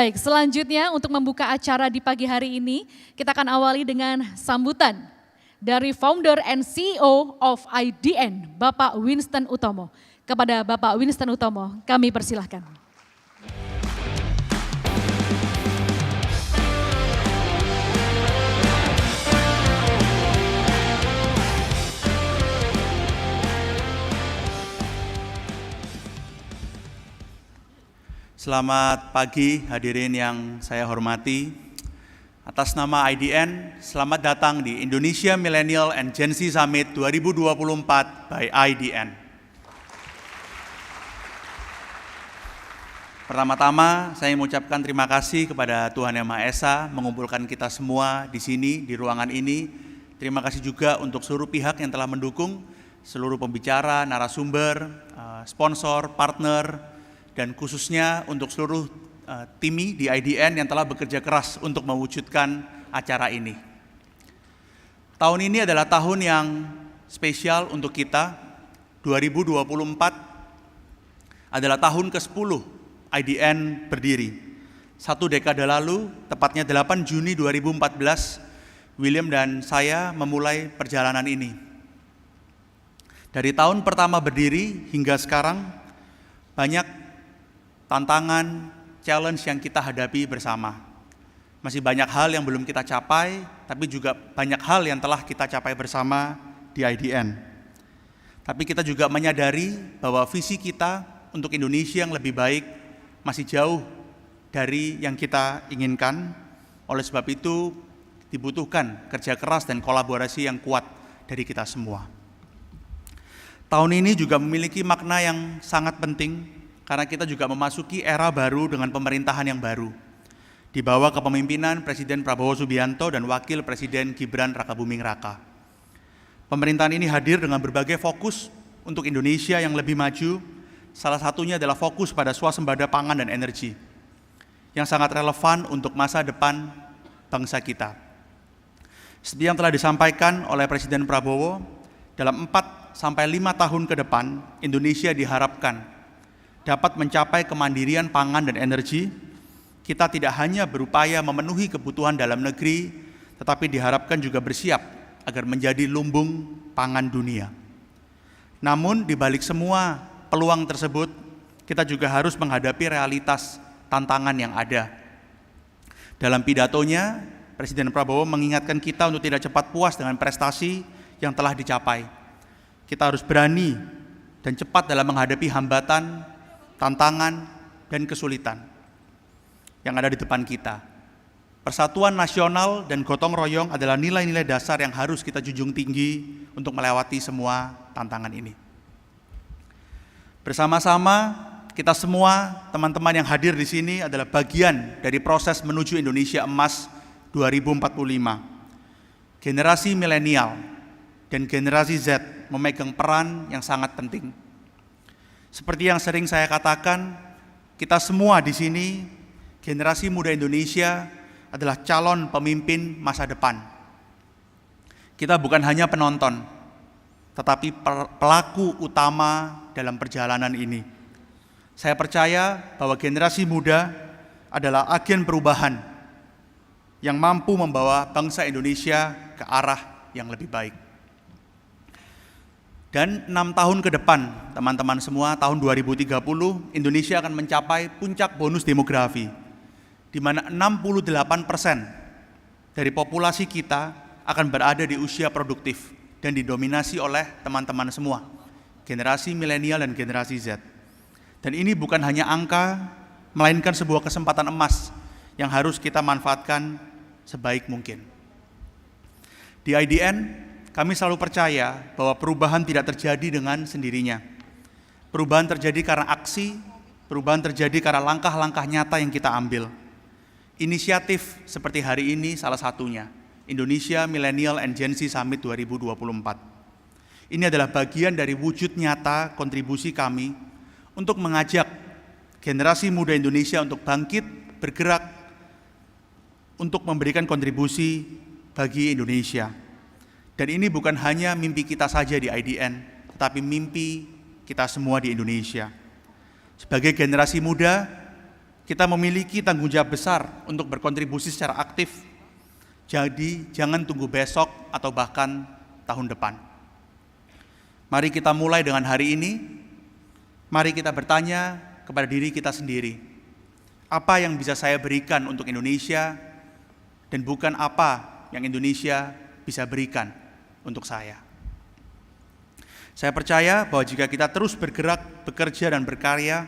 Baik, selanjutnya untuk membuka acara di pagi hari ini, kita akan awali dengan sambutan dari Founder and CEO of IDN, Bapak Winston Utomo. Kepada Bapak Winston Utomo, kami persilahkan. Selamat pagi hadirin yang saya hormati. Atas nama IDN, selamat datang di Indonesia Millennial and Gen Z Summit 2024 by IDN. Pertama-tama, saya mengucapkan terima kasih kepada Tuhan Yang Maha Esa mengumpulkan kita semua di sini, di ruangan ini. Terima kasih juga untuk seluruh pihak yang telah mendukung, seluruh pembicara, narasumber, sponsor, partner, dan khususnya untuk seluruh tim di IDN yang telah bekerja keras untuk mewujudkan acara ini. Tahun ini adalah tahun yang spesial untuk kita. 2024 adalah tahun ke-10 IDN berdiri. 1 dekade lalu, tepatnya 8 Juni 2014, William dan saya memulai perjalanan ini. Dari tahun pertama berdiri hingga sekarang, banyak tantangan, challenge yang kita hadapi bersama. Masih banyak hal yang belum kita capai, tapi juga banyak hal yang telah kita capai bersama di IDN. Tapi kita juga menyadari bahwa visi kita untuk Indonesia yang lebih baik masih jauh dari yang kita inginkan. Oleh sebab itu, dibutuhkan kerja keras dan kolaborasi yang kuat dari kita semua. Tahun ini juga memiliki makna yang sangat penting, karena kita juga memasuki era baru dengan pemerintahan yang baru, di bawah kepemimpinan Presiden Prabowo Subianto dan Wakil Presiden Gibran Rakabuming Raka. Pemerintahan ini hadir dengan berbagai fokus untuk Indonesia yang lebih maju, salah satunya adalah fokus pada swasembada pangan dan energi, yang sangat relevan untuk masa depan bangsa kita. Seperti yang telah disampaikan oleh Presiden Prabowo, dalam 4-5 tahun ke depan, Indonesia diharapkan dapat mencapai kemandirian pangan dan energi. Kita tidak hanya berupaya memenuhi kebutuhan dalam negeri, tetapi diharapkan juga bersiap agar menjadi lumbung pangan dunia. Namun di balik semua peluang tersebut, kita juga harus menghadapi realitas tantangan yang ada. Dalam pidatonya, Presiden Prabowo mengingatkan kita untuk tidak cepat puas dengan prestasi yang telah dicapai. Kita harus berani dan cepat dalam menghadapi hambatan, tantangan, dan kesulitan yang ada di depan kita. Persatuan nasional dan gotong royong adalah nilai-nilai dasar yang harus kita junjung tinggi untuk melewati semua tantangan ini. Bersama-sama, kita semua, teman-teman yang hadir di sini adalah bagian dari proses menuju Indonesia Emas 2045. Generasi milenial dan generasi Z memegang peran yang sangat penting. Seperti yang sering saya katakan, kita semua di sini, generasi muda Indonesia adalah calon pemimpin masa depan. Kita bukan hanya penonton, tetapi pelaku utama dalam perjalanan ini. Saya percaya bahwa generasi muda adalah agen perubahan yang mampu membawa bangsa Indonesia ke arah yang lebih baik. Dan 6 tahun ke depan, teman-teman semua, tahun 2030, Indonesia akan mencapai puncak bonus demografi, di mana 68% dari populasi kita akan berada di usia produktif dan didominasi oleh teman-teman semua, generasi milenial dan generasi Z. Dan ini bukan hanya angka, melainkan sebuah kesempatan emas yang harus kita manfaatkan sebaik mungkin. Di IDN, kami selalu percaya bahwa perubahan tidak terjadi dengan sendirinya. Perubahan terjadi karena aksi, perubahan terjadi karena langkah-langkah nyata yang kita ambil. Inisiatif seperti hari ini salah satunya, Indonesia Millennial and Gen Z Summit 2024. Ini adalah bagian dari wujud nyata kontribusi kami untuk mengajak generasi muda Indonesia untuk bangkit, bergerak, untuk memberikan kontribusi bagi Indonesia. Dan ini bukan hanya mimpi kita saja di IDN, tetapi mimpi kita semua di Indonesia. Sebagai generasi muda, Kita memiliki tanggung jawab besar untuk berkontribusi secara aktif. Jadi jangan tunggu besok atau bahkan tahun depan. Mari kita mulai dengan hari ini. Mari kita bertanya kepada diri kita sendiri. Apa yang bisa saya berikan untuk Indonesia dan bukan apa yang Indonesia bisa berikan untuk saya. Saya percaya bahwa jika kita terus bergerak, bekerja, dan berkarya,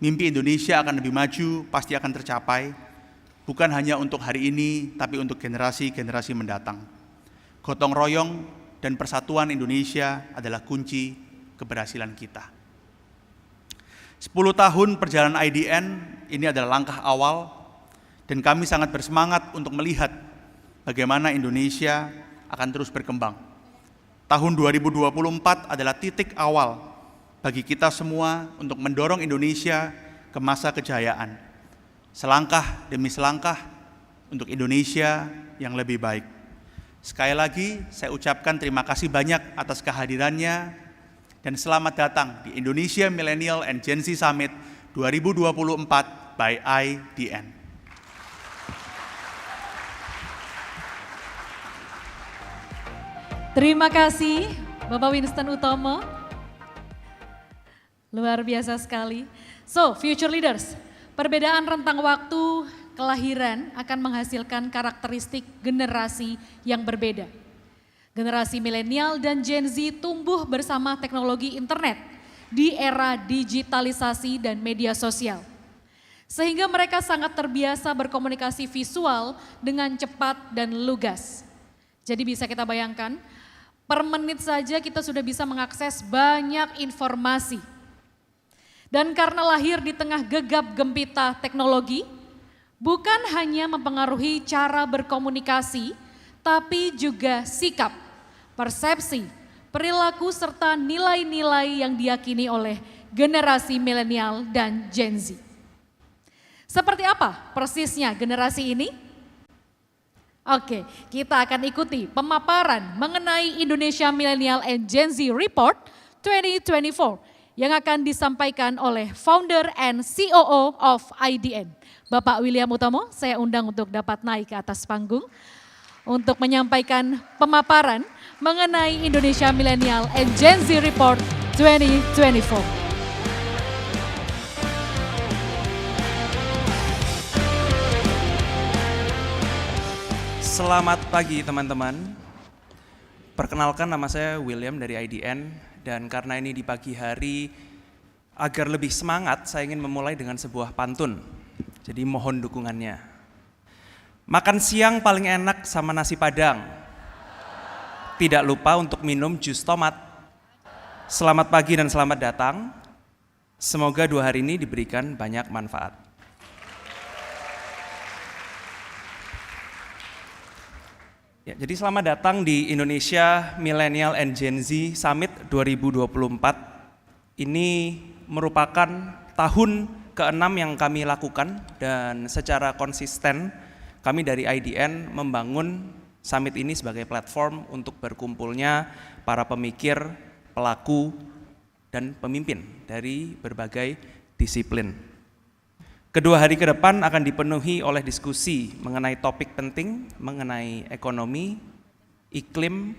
mimpi Indonesia akan lebih maju, pasti akan tercapai, bukan hanya untuk hari ini, tapi untuk generasi-generasi mendatang. Gotong royong dan persatuan Indonesia adalah kunci keberhasilan kita. 10 tahun perjalanan IDN ini adalah langkah awal, dan kami sangat bersemangat untuk melihat bagaimana Indonesia akan terus berkembang. Tahun 2024 adalah titik awal bagi kita semua untuk mendorong Indonesia ke masa kejayaan. Selangkah demi selangkah untuk Indonesia yang lebih baik. Sekali lagi, saya ucapkan terima kasih banyak atas kehadirannya dan selamat datang di Indonesia Millennial and Gen Z Summit 2024 by IDN. Terima kasih Bapak Winston Utomo. Luar biasa sekali. So, future leaders, perbedaan rentang waktu kelahiran akan menghasilkan karakteristik generasi yang berbeda. Generasi milenial dan Gen Z tumbuh bersama teknologi internet di era digitalisasi dan media sosial. Sehingga mereka sangat terbiasa berkomunikasi visual dengan cepat dan lugas. Jadi bisa kita bayangkan, per menit saja kita sudah bisa mengakses banyak informasi. Dan karena lahir di tengah gegap gempita teknologi, bukan hanya mempengaruhi cara berkomunikasi, tapi juga sikap, persepsi, perilaku serta nilai-nilai yang diyakini oleh generasi milenial dan Gen Z. Seperti apa persisnya generasi ini? Oke, kita akan ikuti pemaparan mengenai Indonesia Millennial and Gen Z Report 2024 yang akan disampaikan oleh Founder and COO of IDN. Bapak William Utomo, saya undang untuk dapat naik ke atas panggung untuk menyampaikan pemaparan mengenai Indonesia Millennial and Gen Z Report 2024. Selamat pagi teman-teman. Perkenalkan, nama saya William dari IDN, dan karena ini di pagi hari, agar lebih semangat saya ingin memulai dengan sebuah pantun. Jadi mohon dukungannya. Makan siang paling enak sama nasi padang. Tidak lupa untuk minum jus tomat. Selamat pagi dan selamat datang. Semoga 2 hari ini diberikan banyak manfaat. Ya, jadi selamat datang di Indonesia Millennial and Gen Z Summit 2024. Ini merupakan tahun ke-6 yang kami lakukan, dan secara konsisten kami dari IDN membangun summit ini sebagai platform untuk berkumpulnya para pemikir, pelaku, dan pemimpin dari berbagai disiplin. Kedua hari ke depan akan dipenuhi oleh diskusi mengenai topik penting, mengenai ekonomi, iklim,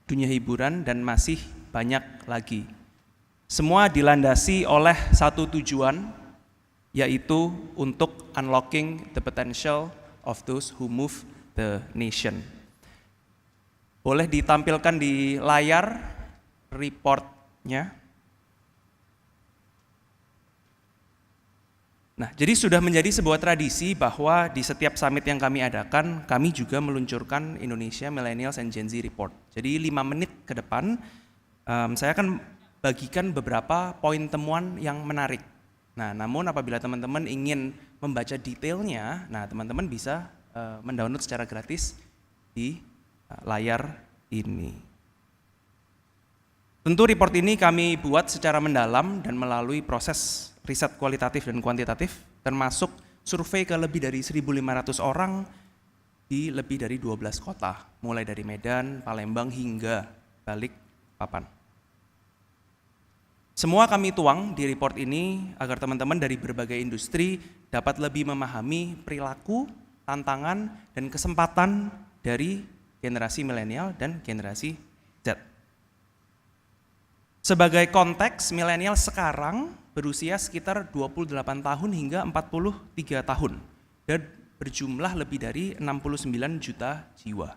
dunia hiburan, dan masih banyak lagi. Semua dilandasi oleh satu tujuan, yaitu untuk unlocking the potential of those who move the nation. Boleh ditampilkan di layar reportnya. Nah, jadi sudah menjadi sebuah tradisi bahwa di setiap summit yang kami adakan, kami juga meluncurkan Indonesia Millennials and Gen Z Report. Jadi 5 menit ke depan, saya akan bagikan beberapa poin temuan yang menarik. Nah, namun apabila teman-teman ingin membaca detailnya, nah teman-teman bisa mendownload secara gratis di layar ini. Tentu report ini kami buat secara mendalam dan melalui proses riset kualitatif dan kuantitatif, termasuk survei ke lebih dari 1.500 orang di lebih dari 12 kota, mulai dari Medan, Palembang, hingga Balikpapan. Semua kami tuang di report ini agar teman-teman dari berbagai industri dapat lebih memahami perilaku, tantangan, dan kesempatan dari generasi milenial dan generasi Z. Sebagai konteks, milenial sekarang berusia sekitar 28 tahun hingga 43 tahun dan berjumlah lebih dari 69 juta jiwa.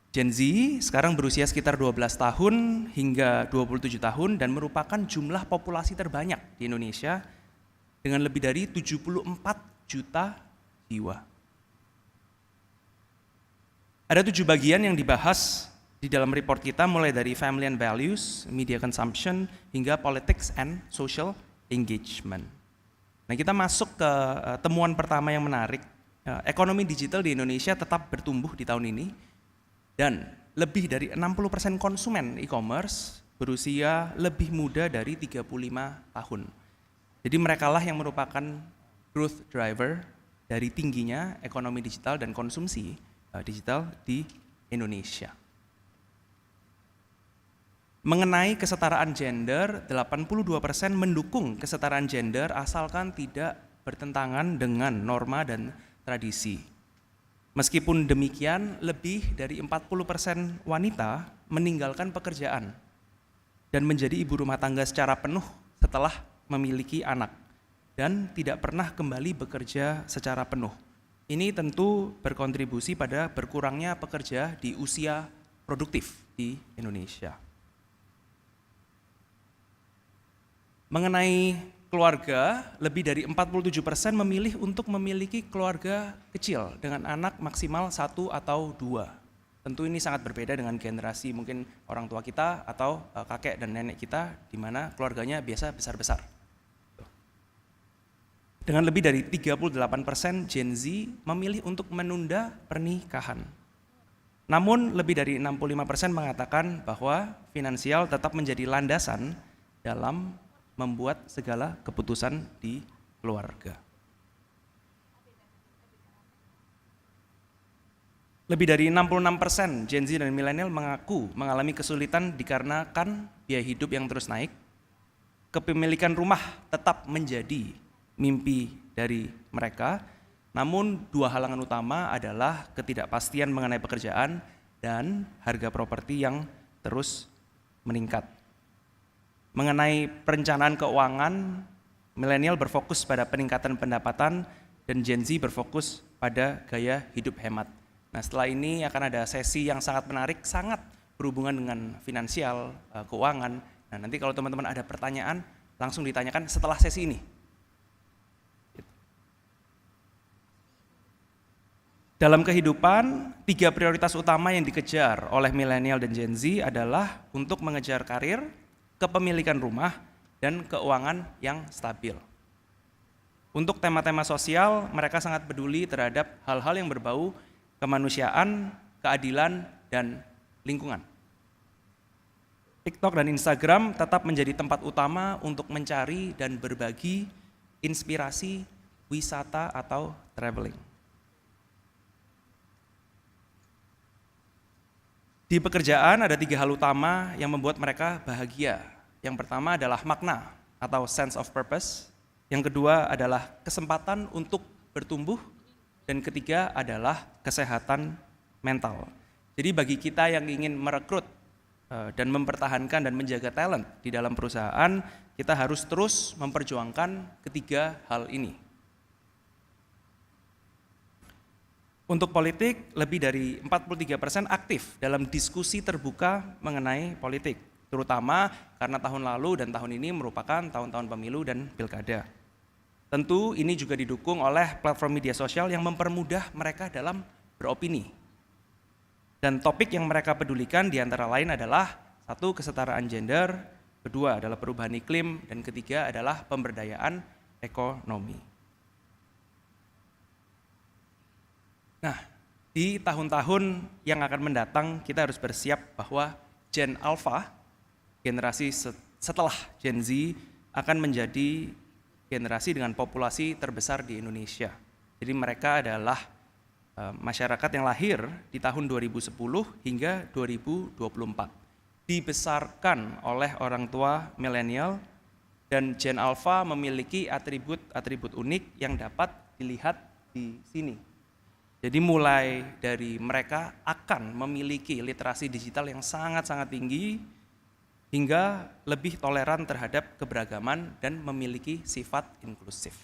Gen Z sekarang berusia sekitar 12 tahun hingga 27 tahun dan merupakan jumlah populasi terbanyak di Indonesia dengan lebih dari 74 juta jiwa. Ada 7 bagian yang dibahas di dalam report kita, mulai dari family and values, media consumption, hingga politics and social engagement. Nah, kita masuk ke temuan pertama yang menarik. Ekonomi digital di Indonesia tetap bertumbuh di tahun ini, dan lebih dari 60% konsumen e-commerce berusia lebih muda dari 35 tahun. Jadi merekalah yang merupakan growth driver dari tingginya ekonomi digital dan konsumsi digital di Indonesia. Mengenai kesetaraan gender, 82% mendukung kesetaraan gender asalkan tidak bertentangan dengan norma dan tradisi. Meskipun demikian, lebih dari 40% wanita meninggalkan pekerjaan dan menjadi ibu rumah tangga secara penuh setelah memiliki anak dan tidak pernah kembali bekerja secara penuh. Ini tentu berkontribusi pada berkurangnya pekerja di usia produktif di Indonesia. Mengenai keluarga, lebih dari 47% memilih untuk memiliki keluarga kecil dengan anak maksimal 1 atau 2. Tentu ini sangat berbeda dengan generasi mungkin orang tua kita atau kakek dan nenek kita, di mana keluarganya biasa besar-besar. Dengan lebih dari 38% Gen Z memilih untuk menunda pernikahan. Namun lebih dari 65% mengatakan bahwa finansial tetap menjadi landasan dalam membuat segala keputusan di keluarga. Lebih dari 66% Gen Z dan milenial mengaku mengalami kesulitan dikarenakan biaya hidup yang terus naik. Kepemilikan rumah tetap menjadi mimpi dari mereka, namun 2 halangan utama adalah ketidakpastian mengenai pekerjaan dan harga properti yang terus meningkat. Mengenai perencanaan keuangan, milenial berfokus pada peningkatan pendapatan dan Gen Z berfokus pada gaya hidup hemat. Nah, setelah ini akan ada sesi yang sangat menarik, sangat berhubungan dengan finansial, keuangan. Nah, nanti kalau teman-teman ada pertanyaan, langsung ditanyakan setelah sesi ini. Dalam kehidupan, 3 prioritas utama yang dikejar oleh milenial dan Gen Z adalah untuk mengejar karir, kepemilikan rumah, dan keuangan yang stabil. Untuk tema-tema sosial, mereka sangat peduli terhadap hal-hal yang berbau kemanusiaan, keadilan, dan lingkungan. TikTok dan Instagram tetap menjadi tempat utama untuk mencari dan berbagi inspirasi wisata atau traveling. Di pekerjaan ada 3 hal utama yang membuat mereka bahagia. Yang pertama adalah makna atau sense of purpose. Yang kedua adalah kesempatan untuk bertumbuh. Dan ketiga adalah kesehatan mental. Jadi bagi kita yang ingin merekrut dan mempertahankan dan menjaga talent di dalam perusahaan, kita harus terus memperjuangkan ketiga hal ini. Untuk politik, lebih dari 43% aktif dalam diskusi terbuka mengenai politik, terutama karena tahun lalu dan tahun ini merupakan tahun-tahun pemilu dan pilkada. Tentu ini juga didukung oleh platform media sosial yang mempermudah mereka dalam beropini. Dan topik yang mereka pedulikan diantara lain adalah 1, kesetaraan gender, 2 adalah perubahan iklim, dan ketiga adalah pemberdayaan ekonomi. Nah, di tahun-tahun yang akan mendatang kita harus bersiap bahwa Gen Alpha, generasi setelah Gen Z, akan menjadi generasi dengan populasi terbesar di Indonesia. Jadi mereka adalah masyarakat yang lahir di tahun 2010 hingga 2024. dibesarkan oleh orang tua milenial, dan Gen Alpha memiliki atribut-atribut unik yang dapat dilihat di sini. Jadi mulai dari mereka akan memiliki literasi digital yang sangat-sangat tinggi, hingga lebih toleran terhadap keberagaman dan memiliki sifat inklusif.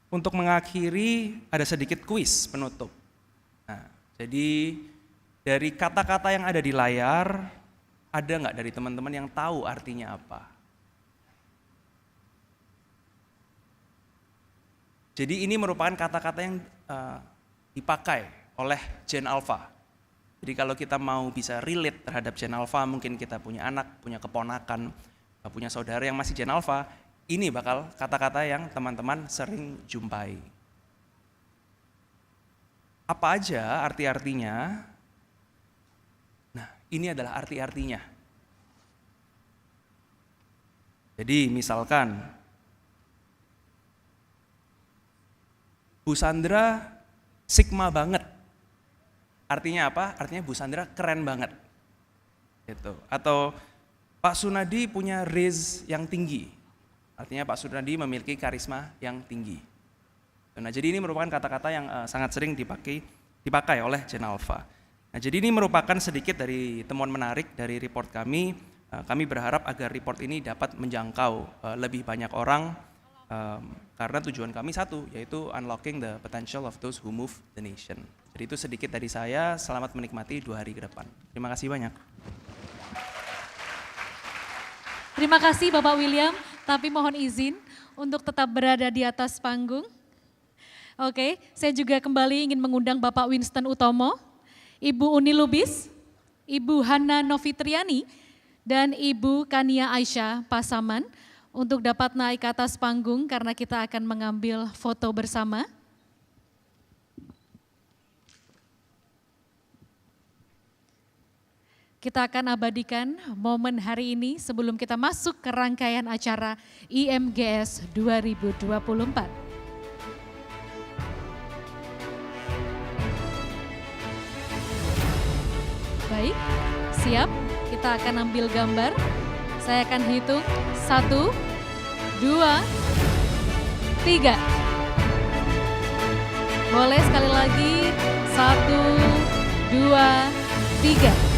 Untuk mengakhiri, ada sedikit kuis penutup. Nah, jadi dari kata-kata yang ada di layar, ada nggak dari teman-teman yang tahu artinya apa? Jadi ini merupakan kata-kata yang dipakai oleh Gen Alpha. Jadi kalau kita mau bisa relate terhadap Gen Alpha, mungkin kita punya anak, punya keponakan, punya saudara yang masih Gen Alpha, ini bakal kata-kata yang teman-teman sering jumpai. Apa aja arti-artinya? Nah, ini adalah arti-artinya. Jadi misalkan, Bu Sandra Sigma banget. Artinya apa? Artinya Bu Sandra keren banget. Gitu. Atau Pak Sunadi punya raise yang tinggi. Artinya Pak Sunadi memiliki karisma yang tinggi. Nah, jadi ini merupakan kata-kata yang sangat sering dipakai oleh Gen Alpha. Nah, jadi ini merupakan sedikit dari temuan menarik dari report kami. Kami berharap agar report ini dapat menjangkau lebih banyak orang, karena tujuan kami satu, yaitu unlocking the potential of those who move the nation. Jadi itu sedikit dari saya, selamat menikmati 2 hari ke depan. Terima kasih banyak. Terima kasih Bapak William, tapi mohon izin untuk tetap berada di atas panggung. Oke, saya juga kembali ingin mengundang Bapak Winston Utomo, Ibu Uni Lubis, Ibu Hana Novitriani, dan Ibu Kania Aisyah Pasaman untuk dapat naik ke atas panggung karena kita akan mengambil foto bersama. Kita akan abadikan momen hari ini sebelum kita masuk ke rangkaian acara IMGS 2024. Baik, siap. Kita akan ambil gambar. Saya akan hitung 1, 2, 3. Boleh sekali lagi 1, 2, 3.